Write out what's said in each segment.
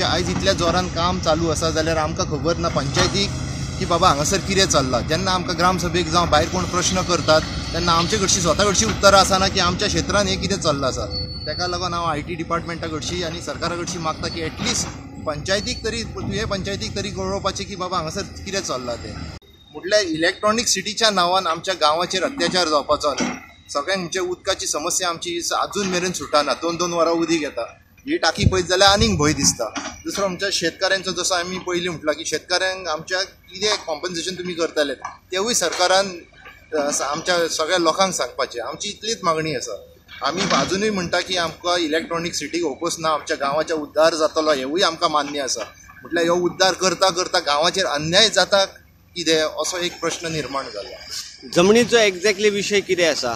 आमचे आयज इतल्या जोरान काम चालू आसा जाल्यार आमकां खबर ना पंचायतीक की बाबा हांगासर कितें चल्लां. जेन्ना आमकां ग्रामसभेक जावं भायर कोण प्रश्न करतात तेन्ना आमचे कडची स्वता कडची उत्तरां आसना की आमच्या क्षेत्रांत हें कितें चल्लां आसा. ताका लागून हांव IT डिपार्टमेंटा कडची आनी सरकारा कडची मागता की एटलिस्ट पंचायतीक तरी कळोवपाचें की बाबा हांगासर कितें चल्लां तें. म्हटल्यार इलेक्ट्रॉनीक सिटीच्या नांवान आमच्या गांवाचेर अत्याचार जावपाचो न्हय. सगळ्यांक म्हणजे उदकाची समस्या आमची अजून मेरेन सुटना. 2-2 वरां उदीक येता. ही टाकी पळयत जाल्यार आनीक भंय दिसता. दुसरो आमच्या शेतकाऱ्यांचो जसो आमी पयलीं म्हटलां की शेतकाऱ्यांक आमच्या कितें कॉम्पन्सेशन तुमी करतले तेवूय सरकारान आमच्या सगळ्या लोकांक सांगपाचें. आमची इतलीच मागणी आसा. आमी अजुनूय म्हणटा की आमकां इलेक्ट्रॉनीक सिटी ओपोस ना, आमच्या गांवाचो उद्धार जातलो हेवूय आमकां मान्य आसा. म्हटल्यार हो उद्धार करता करता गांवाचेर अन्याय जाता कितें असो एक प्रश्न निर्माण जाला. जमनीचो एक्झॅक्टली विशय कितें आसा?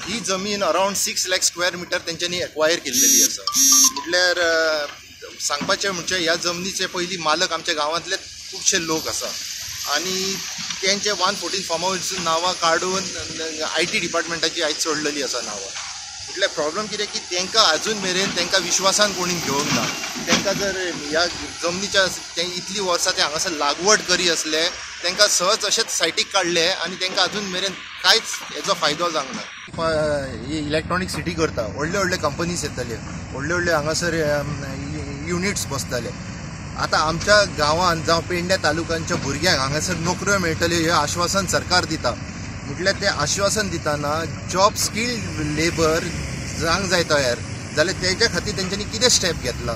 ही जमीन अरावंड 6 लाख स्क्वेअर मिटर तेंच्यांनी एक्वायर केल्लेली आसा. म्हटल्यार सांगपाचें म्हणजे ह्या जमनीचे पयलीं मालक आमच्या गांवांतले खुबशे लोक आसा आनी तेंचे 114 फार्म हाऊस नांवां काडून IT डिपार्टमेंटाची आयज सोडलेली आसा नांवां. म्हटल्यार प्रॉब्लम कितें की तांकां अजून मेरेन तांकां विश्वासान कोणी घेवंक ना. तांकां जर ह्या जमनीच्या इतलीं वर्सां ते हांगासर लागवड करी असले तांकां सहज अशेंच सायटीक काडले आनी तांकां अजून मेरेन कांयच हेचो फायदो जावंक ना. ही इलेक्ट्रॉनीक सिटी करता व्हडले व्हडले कंपनीज येतले, व्हडले व्हडले हांगासर युनिट्स बसतले. आतां आमच्या गांवांत जावं पेडण्या तालुक्यांच्या भुरग्यांक हांगासर नोकऱ्यो मेळटल्यो हें आश्वासन सरकार दिता. म्हटल्यार तें आश्वासन दितना जॉब स्किल्ड लेबर जावंक जाय तयार जाल्यार तेच्या खातीर तेंच्यांनी कितें स्टेप घेतला.